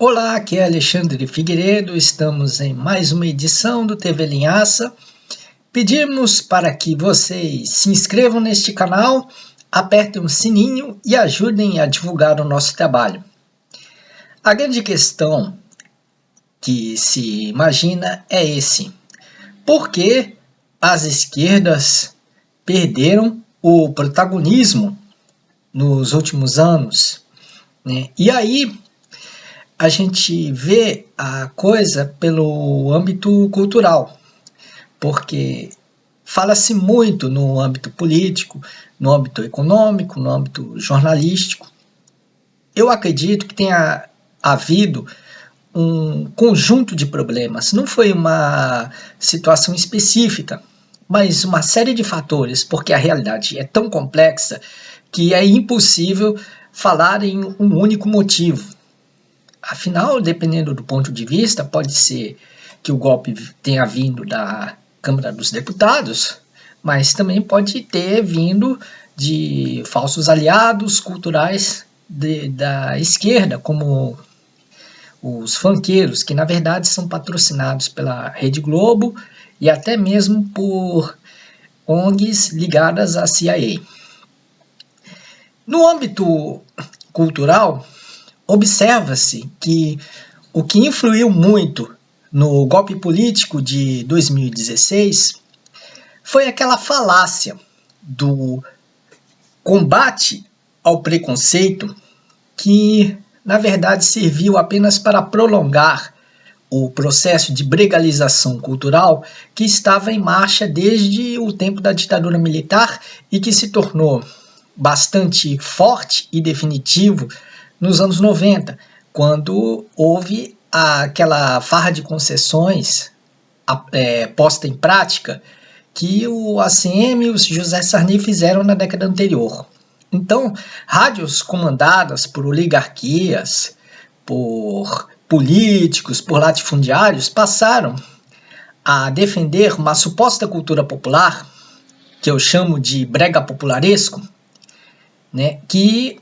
Olá, aqui é Alexandre Figueiredo, estamos em mais uma edição do TV Linhaça. Pedimos para que vocês se inscrevam neste canal, apertem o sininho e ajudem a divulgar o nosso trabalho. A grande questão que se imagina é esse: por que as esquerdas perderam o protagonismo nos últimos anos, né? E aí a gente vê a coisa pelo âmbito cultural, porque fala-se muito no âmbito político, no âmbito econômico, no âmbito jornalístico. Eu acredito que tenha havido um conjunto de problemas, não foi uma situação específica, mas uma série de fatores, porque a realidade é tão complexa que é impossível falar em um único motivo. Afinal, dependendo do ponto de vista, pode ser que o golpe tenha vindo da Câmara dos Deputados, mas também pode ter vindo de falsos aliados culturais da esquerda, como os funkeiros, que na verdade são patrocinados pela Rede Globo e até mesmo por ONGs ligadas à CIA. No âmbito cultural, observa-se que o que influiu muito no golpe político de 2016 foi aquela falácia do combate ao preconceito que, na verdade, serviu apenas para prolongar o processo de bregalização cultural que estava em marcha desde o tempo da ditadura militar e que se tornou bastante forte e definitivo nos anos 90, quando houve aquela farra de concessões posta em prática que o ACM e o José Sarney fizeram na década anterior. Então, rádios comandadas por oligarquias, por políticos, por latifundiários, passaram a defender uma suposta cultura popular, que eu chamo de brega popularesco, né, que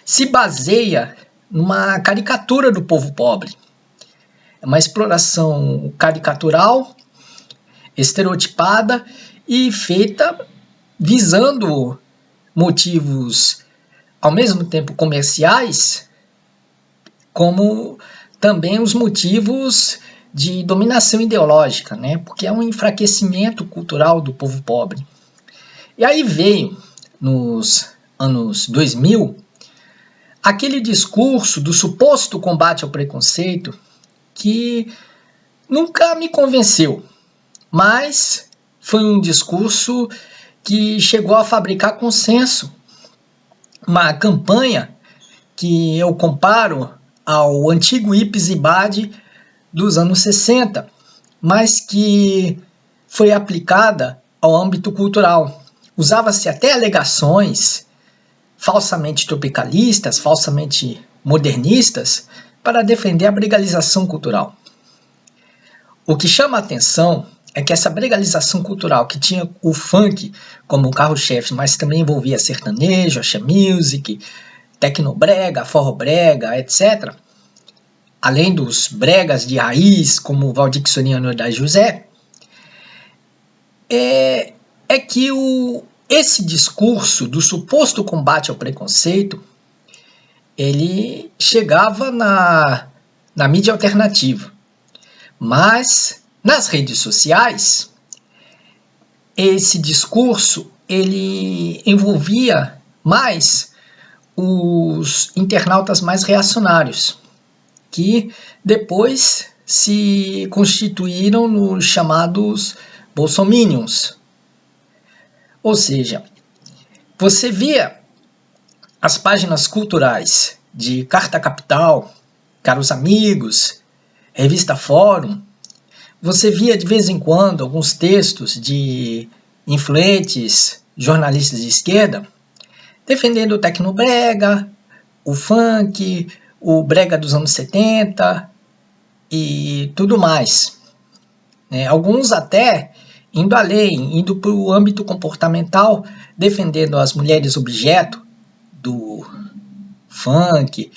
se baseia numa caricatura do povo pobre. É uma exploração caricatural, estereotipada e feita visando motivos ao mesmo tempo comerciais, como também os motivos de dominação ideológica, né? Porque é um enfraquecimento cultural do povo pobre. E aí veio, nos anos 2000, aquele discurso do suposto combate ao preconceito que nunca me convenceu, mas foi um discurso que chegou a fabricar consenso. Uma campanha que eu comparo ao antigo Ipes-Ibade dos anos 60, mas que foi aplicada ao âmbito cultural. Usava-se até alegações falsamente tropicalistas, falsamente modernistas, para defender a bregalização cultural. O que chama a atenção é que essa bregalização cultural, que tinha o funk como carro-chefe, mas também envolvia sertanejo, axé music, tecnobrega, forrobrega, etc., além dos bregas de raiz, como Valdir Soriano e da José, é que esse discurso do suposto combate ao preconceito, ele chegava na mídia alternativa. Mas, nas redes sociais, esse discurso ele envolvia mais os internautas mais reacionários, que depois se constituíram nos chamados bolsominions. Ou seja, você via as páginas culturais de Carta Capital, Caros Amigos, Revista Fórum, você via de vez em quando alguns textos de influentes jornalistas de esquerda defendendo o tecnobrega, o funk, o brega dos anos 70 e tudo mais. Alguns até indo além, indo para o âmbito comportamental, defendendo as mulheres objeto do funk,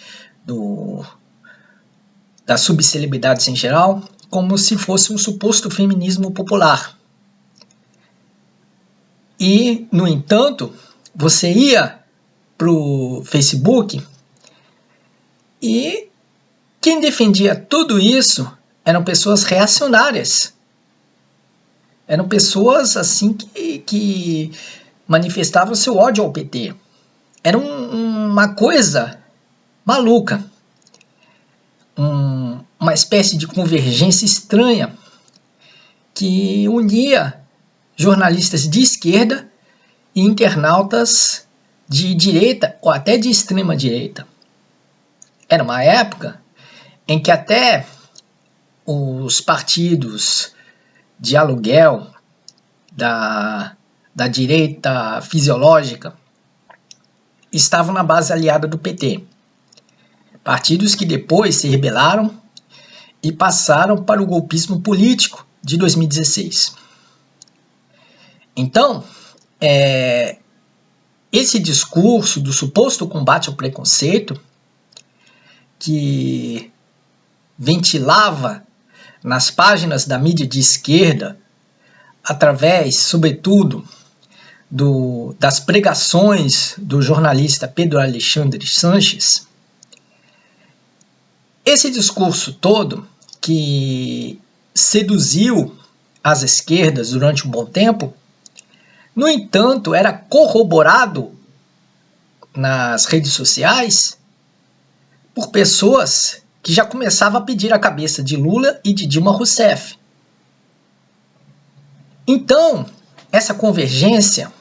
do das subcelebridades em geral, como se fosse um suposto feminismo popular. E, no entanto, você ia para o Facebook e quem defendia tudo isso eram pessoas reacionárias. Eram pessoas assim que manifestavam seu ódio ao PT. Era uma coisa maluca. Uma espécie de convergência estranha que unia jornalistas de esquerda e internautas de direita ou até de extrema direita. Era uma época em que até os partidos de aluguel da direita fisiológica estavam na base aliada do PT. Partidos que depois se rebelaram e passaram para o golpismo político de 2016. Então, esse discurso do suposto combate ao preconceito, que ventilava nas páginas da mídia de esquerda, através, sobretudo, das pregações do jornalista Pedro Alexandre Sanches, esse discurso todo, que seduziu as esquerdas durante um bom tempo, no entanto, era corroborado nas redes sociais por pessoas que já começavam a pedir a cabeça de Lula e de Dilma Rousseff. Então, essa convergência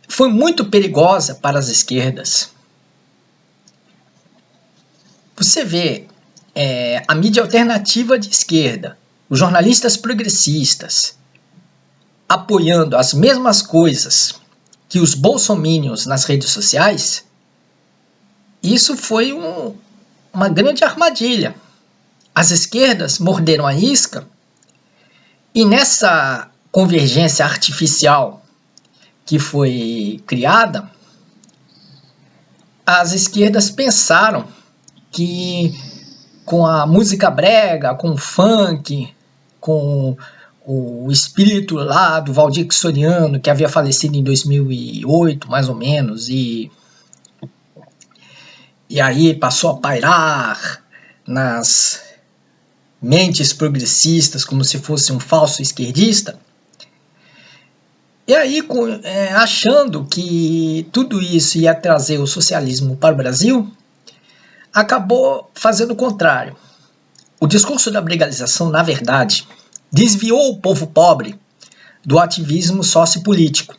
foi muito perigosa para as esquerdas. Você vê a mídia alternativa de esquerda, os jornalistas progressistas, apoiando as mesmas coisas que os bolsominions nas redes sociais. Isso foi uma grande armadilha. As esquerdas morderam a isca e nessa convergência artificial que foi criada, as esquerdas pensaram que com a música brega, com o funk, com o espírito lá do Valdir Soriano, que havia falecido em 2008, mais ou menos, e aí passou a pairar nas mentes progressistas como se fosse um falso esquerdista. E aí, achando que tudo isso ia trazer o socialismo para o Brasil, acabou fazendo o contrário. O discurso da brigalização, na verdade, desviou o povo pobre do ativismo sociopolítico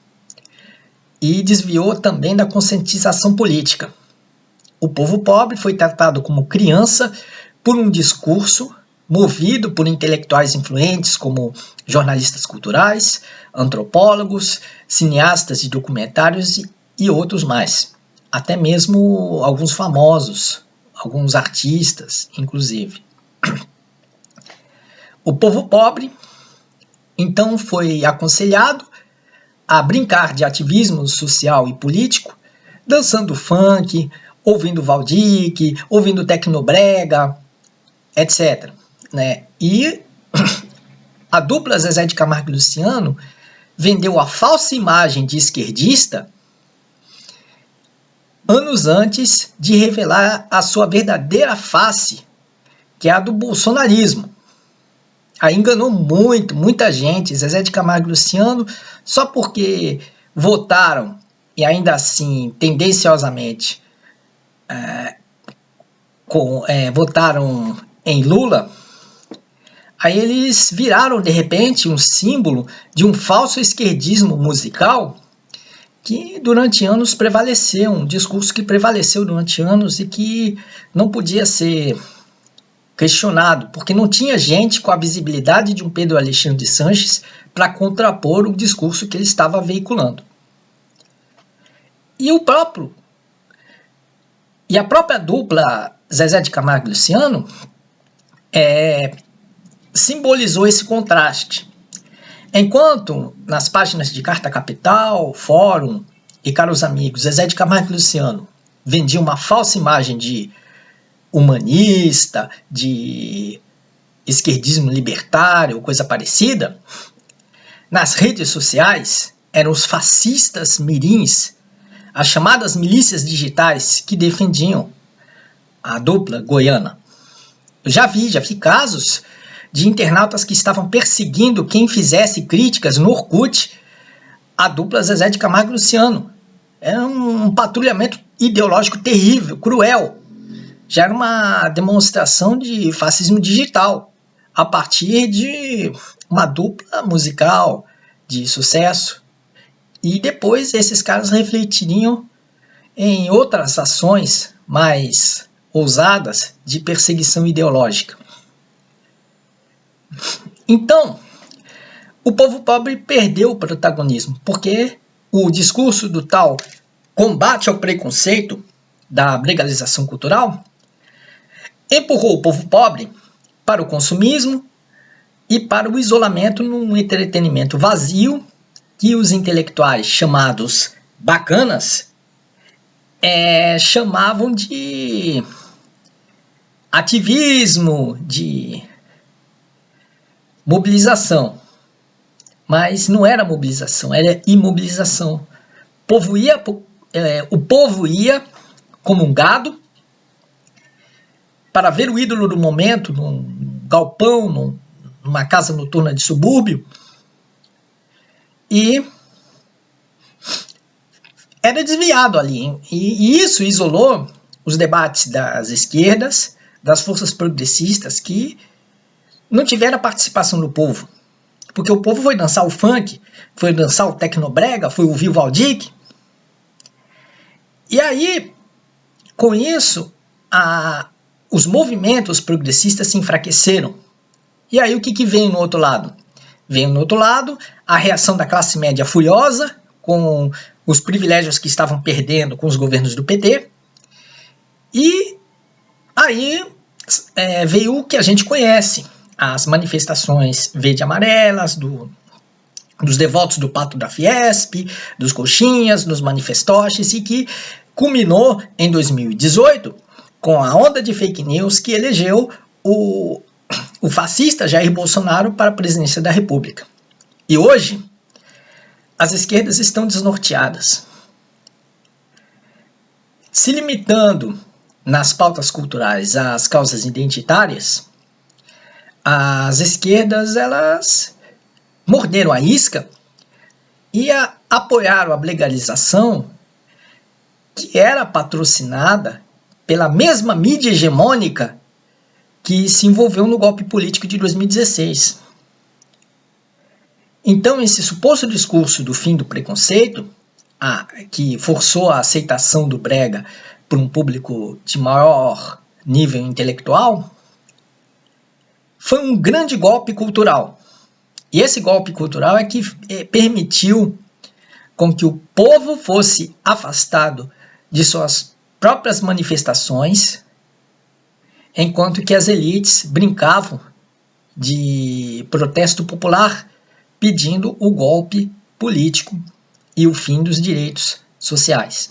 e desviou também da conscientização política. O povo pobre foi tratado como criança por um discurso movido por intelectuais influentes como jornalistas culturais, antropólogos, cineastas de documentários e outros mais. Até mesmo alguns famosos, alguns artistas, inclusive. O povo pobre, então, foi aconselhado a brincar de ativismo social e político, dançando funk, ouvindo Valdir, ouvindo tecnobrega, etc. E a dupla Zezé de Camargo e Luciano vendeu a falsa imagem de esquerdista anos antes de revelar a sua verdadeira face, que é a do bolsonarismo. Aí enganou muita gente, Zezé de Camargo e Luciano, só porque votaram, e ainda assim, tendenciosamente, votaram em Lula. Aí eles viraram, de repente, um símbolo de um falso esquerdismo musical que durante anos prevaleceu, um discurso que prevaleceu durante anos e que não podia ser questionado, porque não tinha gente com a visibilidade de um Pedro Alexandre Sanches para contrapor o discurso que ele estava veiculando. E a própria dupla Zezé de Camargo e Luciano simbolizou esse contraste. Enquanto nas páginas de Carta Capital, Fórum e Caros Amigos, Zezé de Camargo e Luciano vendiam uma falsa imagem de humanista, de esquerdismo libertário, coisa parecida, nas redes sociais eram os fascistas mirins, as chamadas milícias digitais que defendiam a dupla goiana. Eu já vi casos de internautas que estavam perseguindo quem fizesse críticas no Orkut à dupla Zezé de Camargo e Luciano. Era um patrulhamento ideológico terrível, cruel. Já era uma demonstração de fascismo digital, a partir de uma dupla musical de sucesso. E depois esses caras refletiriam em outras ações mais ousadas de perseguição ideológica. Então, o povo pobre perdeu o protagonismo, porque o discurso do tal combate ao preconceito da legalização cultural empurrou o povo pobre para o consumismo e para o isolamento num entretenimento vazio que os intelectuais chamados bacanas chamavam de ativismo, de mobilização. Mas não era mobilização, era imobilização. O povo ia como um gado para ver o ídolo do momento, num galpão, numa casa noturna de subúrbio, e era desviado ali. E isso isolou os debates das esquerdas, das forças progressistas, que não tiveram a participação do povo. Porque o povo foi dançar o funk, foi dançar o tecnobrega, foi ouvir o Valdir. E aí, com isso, os movimentos progressistas se enfraqueceram. E aí o que vem no outro lado? Vem no outro lado a reação da classe média furiosa, com os privilégios que estavam perdendo com os governos do PT. E aí veio o que a gente conhece, as manifestações verde-amarelas, dos devotos do Pacto da Fiesp, dos coxinhas, dos manifestoches, e que culminou em 2018 com a onda de fake news que elegeu o fascista Jair Bolsonaro para a presidência da República. E hoje, as esquerdas estão desnorteadas, se limitando nas pautas culturais às causas identitárias. As esquerdas, elas morderam a isca e apoiaram a legalização que era patrocinada pela mesma mídia hegemônica que se envolveu no golpe político de 2016. Então, esse suposto discurso do fim do preconceito, que forçou a aceitação do brega por um público de maior nível intelectual, foi um grande golpe cultural. E esse golpe cultural é que permitiu com que o povo fosse afastado de suas próprias manifestações, enquanto que as elites brincavam de protesto popular, pedindo o golpe político e o fim dos direitos sociais.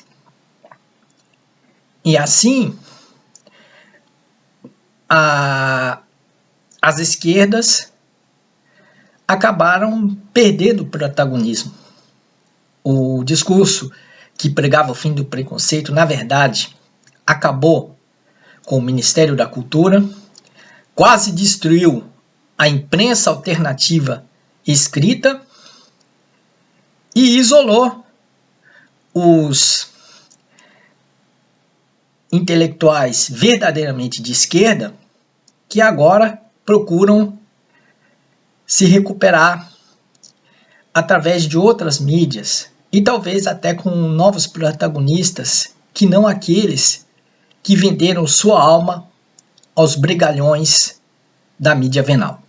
E assim, as esquerdas acabaram perdendo o protagonismo. O discurso que pregava o fim do preconceito, na verdade, acabou com o Ministério da Cultura, quase destruiu a imprensa alternativa escrita e isolou os intelectuais verdadeiramente de esquerda, que agora procuram se recuperar através de outras mídias e talvez até com novos protagonistas que não aqueles que venderam sua alma aos brigalhões da mídia venal.